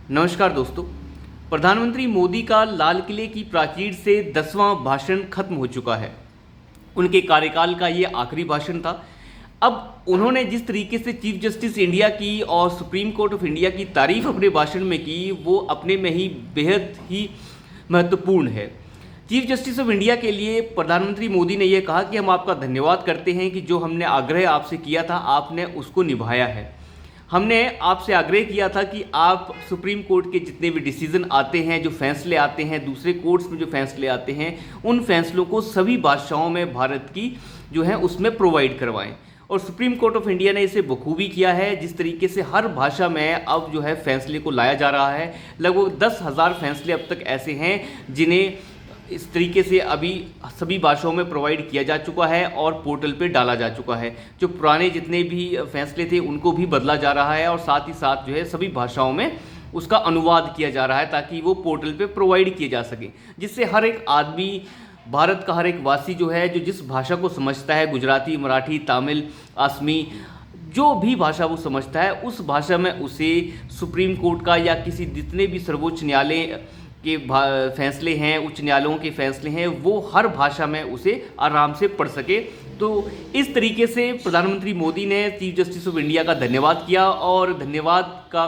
नमस्कार दोस्तों। प्रधानमंत्री मोदी का लाल किले की प्राचीर से 10वां भाषण खत्म हो चुका है। उनके कार्यकाल का ये आखिरी भाषण था। अब उन्होंने जिस तरीके से चीफ जस्टिस इंडिया की और सुप्रीम कोर्ट ऑफ इंडिया की तारीफ अपने भाषण में की, वो अपने में ही बेहद ही महत्वपूर्ण है। चीफ जस्टिस ऑफ इंडिया के लिए प्रधानमंत्री मोदी ने यह कहा कि हम आपका धन्यवाद करते हैं कि जो हमने आग्रह आपसे किया था आपने उसको निभाया है। हमने आपसे आग्रह किया था कि आप सुप्रीम कोर्ट के जितने भी डिसीजन आते हैं, जो फैसले आते हैं, दूसरे कोर्ट्स में जो फैसले आते हैं, उन फैसलों को सभी भाषाओं में भारत की जो है उसमें प्रोवाइड करवाएं। और सुप्रीम कोर्ट ऑफ इंडिया ने इसे बखूबी किया है। जिस तरीके से हर भाषा में अब जो है फैसले को लाया जा रहा है, लगभग 10,000 फैसले अब तक ऐसे हैं जिन्हें इस तरीके से अभी सभी भाषाओं में प्रोवाइड किया जा चुका है और पोर्टल पे डाला जा चुका है। जो पुराने जितने भी फैसले थे उनको भी बदला जा रहा है और साथ ही साथ जो है सभी भाषाओं में उसका अनुवाद किया जा रहा है ताकि वो पोर्टल पे प्रोवाइड किए जा सके, जिससे हर एक आदमी, भारत का हर एक वासी जो है, जो जिस भाषा को समझता है, गुजराती, मराठी, तमिल, असमी, जो भी भाषा वो समझता है, उस भाषा में उसे सुप्रीम कोर्ट का या किसी जितने भी सर्वोच्च न्यायालय के फैसले हैं, उच्च न्यायालयों के फैसले हैं, वो हर भाषा में उसे आराम से पढ़ सके। तो इस तरीके से प्रधानमंत्री मोदी ने चीफ जस्टिस ऑफ इंडिया का धन्यवाद किया और धन्यवाद का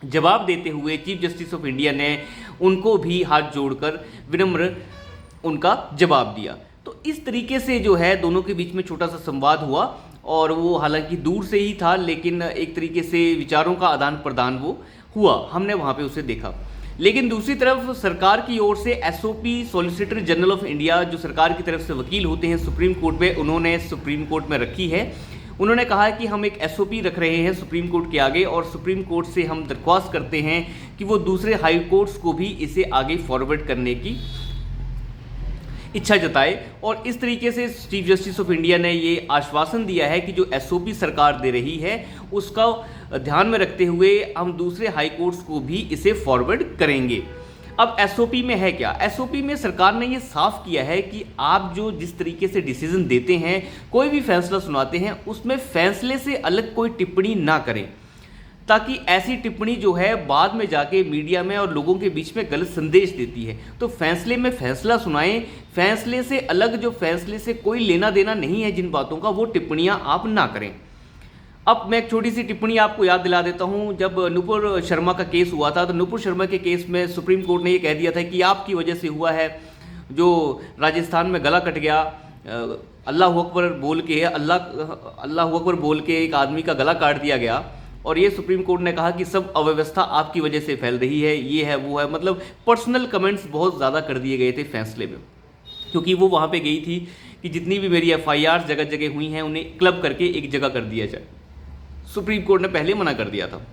जवाब देते हुए चीफ जस्टिस ऑफ इंडिया ने उनको भी हाथ जोड़कर विनम्र उनका जवाब दिया। तो इस तरीके से जो है दोनों के बीच में छोटा सा संवाद हुआ और वो हालांकि दूर से ही था, लेकिन एक तरीके से विचारों का आदान प्रदान वो हुआ, हमने वहाँ पे उसे देखा। लेकिन दूसरी तरफ सरकार की ओर से SOP, solicitor general of India, जो सरकार की तरफ से वकील होते हैं सुप्रीम कोर्ट में, उन्होंने सुप्रीम कोर्ट में रखी है। उन्होंने कहा है कि हम एक एसओपी रख रहे हैं सुप्रीम कोर्ट के आगे और सुप्रीम कोर्ट से हम दरख्वास्त करते हैं कि वो दूसरे हाई कोर्ट्स को भी इसे आगे फॉरवर्ड करने की इच्छा जताए। और इस तरीके से चीफ जस्टिस ऑफ इंडिया ने ये आश्वासन दिया है कि जो एसओपी सरकार दे रही है उसका ध्यान में रखते हुए हम दूसरे हाई कोर्ट्स को भी इसे फॉरवर्ड करेंगे। अब एसओपी में है क्या? एसओपी में सरकार ने ये साफ किया है कि आप जो जिस तरीके से डिसीजन देते हैं, कोई भी फैसला सुनाते हैं, उसमें फैसले से अलग कोई टिप्पणी ना करें, ताकि ऐसी टिप्पणी जो है बाद में जाके मीडिया में और लोगों के बीच में गलत संदेश देती है। तो फैसले में फैसला सुनाएं, फैसले से अलग, जो फैसले से कोई लेना देना नहीं है जिन बातों का, वो टिप्पणियां आप ना करें। अब मैं एक छोटी सी टिप्पणी आपको याद दिला देता हूं। जब नुपुर शर्मा का केस हुआ था, तो नुपुर शर्मा के केस में सुप्रीम कोर्ट ने ये कह दिया था कि आपकी वजह से हुआ है, जो राजस्थान में गला कट गया, अल्लाह अकबर बोल के अल्लाह अकबर बोल के एक आदमी का गला काट दिया गया। और ये सुप्रीम कोर्ट ने कहा कि सब अव्यवस्था आपकी वजह से फैल रही है, ये है वो है, मतलब पर्सनल कमेंट्स बहुत ज़्यादा कर दिए गए थे फैसले में, क्योंकि वो वहाँ पे गई थी कि जितनी भी मेरी एफआईआर जगह जगह हुई हैं उन्हें क्लब करके एक जगह कर दिया जाए। सुप्रीम कोर्ट ने पहले मना कर दिया था।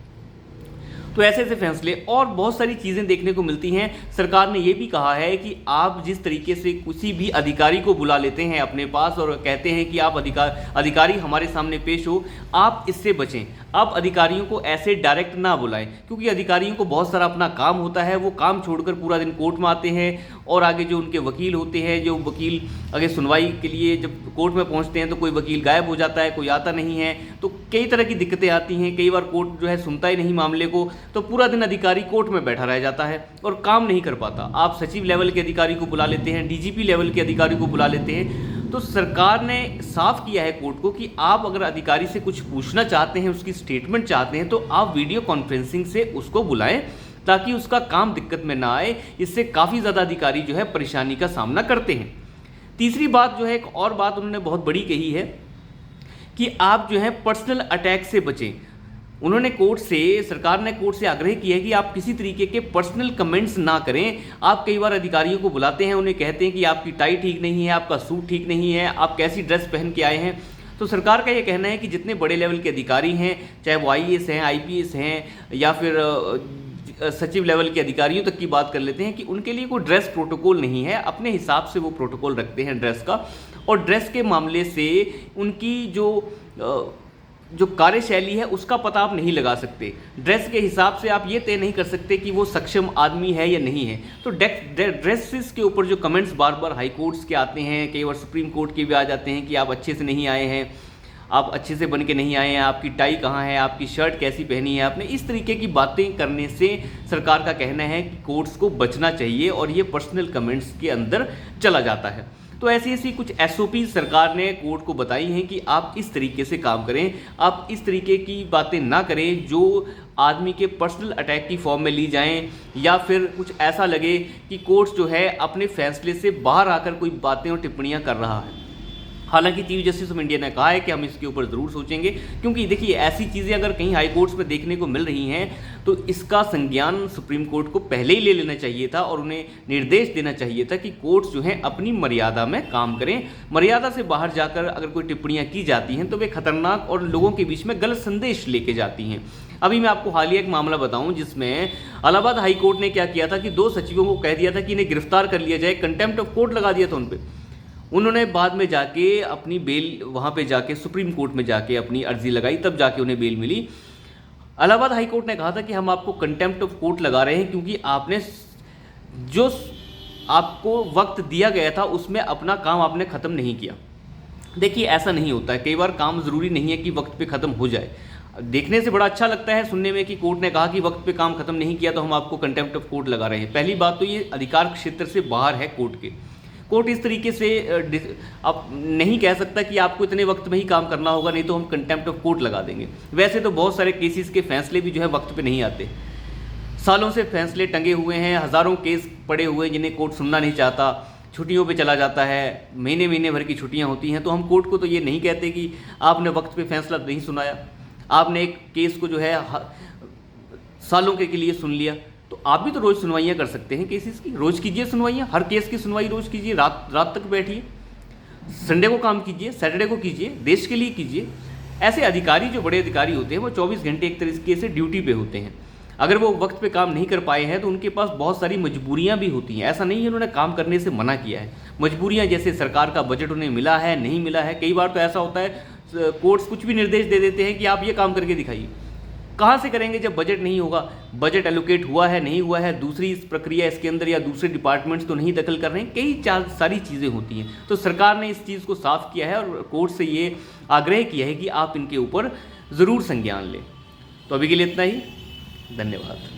तो ऐसे ऐसे फैसले और बहुत सारी चीज़ें देखने को मिलती हैं। सरकार ने ये भी कहा है कि आप जिस तरीके से किसी भी अधिकारी को बुला लेते हैं अपने पास और कहते हैं कि आप अधिकारी हमारे सामने पेश हो, आप इससे बचें। आप अधिकारियों को ऐसे डायरेक्ट ना बुलाएं, क्योंकि अधिकारियों को बहुत सारा अपना काम होता है, वो काम छोड़कर पूरा दिन कोर्ट में आते हैं और आगे जो उनके वकील होते हैं, जो वकील आगे सुनवाई के लिए जब कोर्ट में पहुंचते हैं तो कोई वकील गायब हो जाता है, कोई आता नहीं है, तो कई तरह की दिक्कतें आती हैं। कई बार कोर्ट जो है सुनता ही नहीं मामले को, तो पूरा दिन अधिकारी कोर्ट में बैठा रह जाता है और काम नहीं कर पाता। आप सचिव लेवल के अधिकारी को बुला लेते हैं, डीजीपी लेवल के अधिकारी को बुला लेते हैं। तो सरकार ने साफ किया है कोर्ट को कि आप अगर अधिकारी से कुछ पूछना चाहते हैं, उसकी स्टेटमेंट चाहते हैं, तो आप वीडियो कॉन्फ्रेंसिंग से उसको बुलाएं ताकि उसका काम दिक्कत में ना आए। इससे काफ़ी ज़्यादा अधिकारी जो है परेशानी का सामना करते हैं। तीसरी बात जो है, एक और बात उन्होंने बहुत बड़ी कही है कि आप जो है पर्सनल अटैक से बचें। उन्होंने सरकार ने कोर्ट से आग्रह किया है कि आप किसी तरीके के पर्सनल कमेंट्स ना करें। आप कई बार अधिकारियों को बुलाते हैं, उन्हें कहते हैं कि आपकी टाई ठीक नहीं है, आपका सूट ठीक नहीं है, आप कैसी ड्रेस पहन के आए हैं। तो सरकार का ये कहना है कि जितने बड़े लेवल के अधिकारी हैं, चाहे वो आईएएस हैं, आईपीएस हैं या फिर सचिव लेवल के अधिकारियों तक की बात कर लेते हैं, कि उनके लिए कोई ड्रेस प्रोटोकॉल नहीं है। अपने हिसाब से वो प्रोटोकॉल रखते हैं ड्रेस का, और ड्रेस के मामले से उनकी जो कार्यशैली है उसका पता आप नहीं लगा सकते। ड्रेस के हिसाब से आप ये तय नहीं कर सकते कि वो सक्षम आदमी है या नहीं है। तो ड्रेसेस के ऊपर जो कमेंट्स बार बार हाई कोर्ट्स के आते हैं, कई बार सुप्रीम कोर्ट के भी आ जाते हैं कि आप अच्छे से नहीं आए हैं, आप अच्छे से बन के नहीं आए हैं, आपकी टाई कहाँ है, आपकी शर्ट कैसी पहनी है आपने, इस तरीके की बातें करने से सरकार का कहना है कि कोर्ट्स को बचना चाहिए और ये पर्सनल कमेंट्स के अंदर चला जाता है। तो ऐसी ऐसी कुछ एसओपी सरकार ने कोर्ट को बताई हैं कि आप इस तरीके से काम करें, आप इस तरीके की बातें ना करें जो आदमी के पर्सनल अटैक की फॉर्म में ली जाएं, या फिर कुछ ऐसा लगे कि कोर्ट जो है अपने फैसले से बाहर आकर कोई बातें और टिप्पणियां कर रहा है। हालांकि चीफ जस्टिस ऑफ इंडिया ने कहा है कि हम इसके ऊपर ज़रूर सोचेंगे, क्योंकि देखिए ऐसी चीज़ें अगर कहीं हाई कोर्ट्स में देखने को मिल रही हैं तो इसका संज्ञान सुप्रीम कोर्ट को पहले ही ले लेना चाहिए था और उन्हें निर्देश देना चाहिए था कि कोर्ट्स जो हैं अपनी मर्यादा में काम करें। मर्यादा से बाहर जाकर अगर कोई टिप्पणियां की जाती हैं तो वे खतरनाक और लोगों के बीच में गलत संदेश लेके जाती हैं। अभी मैं आपको हालिया एक मामला बताऊं जिसमें इलाहाबाद हाई कोर्ट ने क्या किया था कि 2 सचिवों को कह दिया था कि इन्हें गिरफ्तार कर लिया जाए, कंटेम्प्ट ऑफ कोर्ट लगा दिया था उन पर। उन्होंने बाद में जाके अपनी बेल वहाँ पे जाके सुप्रीम कोर्ट में जाके अपनी अर्जी लगाई, तब जाके उन्हें बेल मिली। इलाहाबाद हाई कोर्ट ने कहा था कि हम आपको कंटेम्प्ट ऑफ कोर्ट लगा रहे हैं क्योंकि आपने जो आपको वक्त दिया गया था उसमें अपना काम आपने ख़त्म नहीं किया। देखिए ऐसा नहीं होता है, कई बार काम ज़रूरी नहीं है कि वक्त पे ख़त्म हो जाए। देखने से बड़ा अच्छा लगता है सुनने में कि कोर्ट ने कहा कि वक्त पे काम ख़त्म नहीं किया तो हम आपको कंटेम्प्ट ऑफ कोर्ट लगा रहे हैं। पहली बात तो ये अधिकार क्षेत्र से बाहर है कोर्ट के। कोर्ट इस तरीके से अब नहीं कह सकता कि आपको इतने वक्त में ही काम करना होगा नहीं तो हम कंटेम्प्ट ऑफ कोर्ट लगा देंगे। वैसे तो बहुत सारे केसेस के फैसले भी जो है वक्त पे नहीं आते, सालों से फैसले टंगे हुए हैं, हज़ारों केस पड़े हुए हैं जिन्हें कोर्ट सुनना नहीं चाहता, छुट्टियों पे चला जाता है, महीने महीने भर की छुट्टियां होती हैं। तो हम कोर्ट को तो ये नहीं कहते कि आपने वक्त पे फैसला नहीं सुनाया, आपने एक केस को जो है सालों के लिए सुन लिया। तो आप भी तो रोज़ सुनवाइयाँ कर सकते हैं केसेस की, रोज़ कीजिए सुनवाइयाँ, हर केस की सुनवाई रोज़ कीजिए, रात तक बैठिए, संडे को काम कीजिए, सैटरडे को कीजिए, देश के लिए कीजिए। ऐसे अधिकारी जो बड़े अधिकारी होते हैं वो 24 घंटे एक तरीके से ड्यूटी पे होते हैं। अगर वो वक्त पे काम नहीं कर पाए हैं तो उनके पास बहुत सारी मजबूरियां भी होती हैं। ऐसा नहीं है उन्होंने काम करने से मना किया है, मजबूरियां जैसे सरकार का बजट उन्हें मिला है नहीं मिला है। कई बार तो ऐसा होता है कोर्ट्स कुछ भी निर्देश दे देते हैं कि आप ये काम करके दिखाइए। कहाँ से करेंगे जब बजट नहीं होगा, बजट एलोकेट हुआ है नहीं हुआ है, दूसरी प्रक्रिया इसके अंदर या दूसरे डिपार्टमेंट्स तो नहीं दखल कर रहे हैं, कई सारी चीज़ें होती हैं। तो सरकार ने इस चीज़ को साफ किया है और कोर्ट से ये आग्रह किया है कि आप इनके ऊपर ज़रूर संज्ञान लें। तो अभी के लिए इतना ही, धन्यवाद।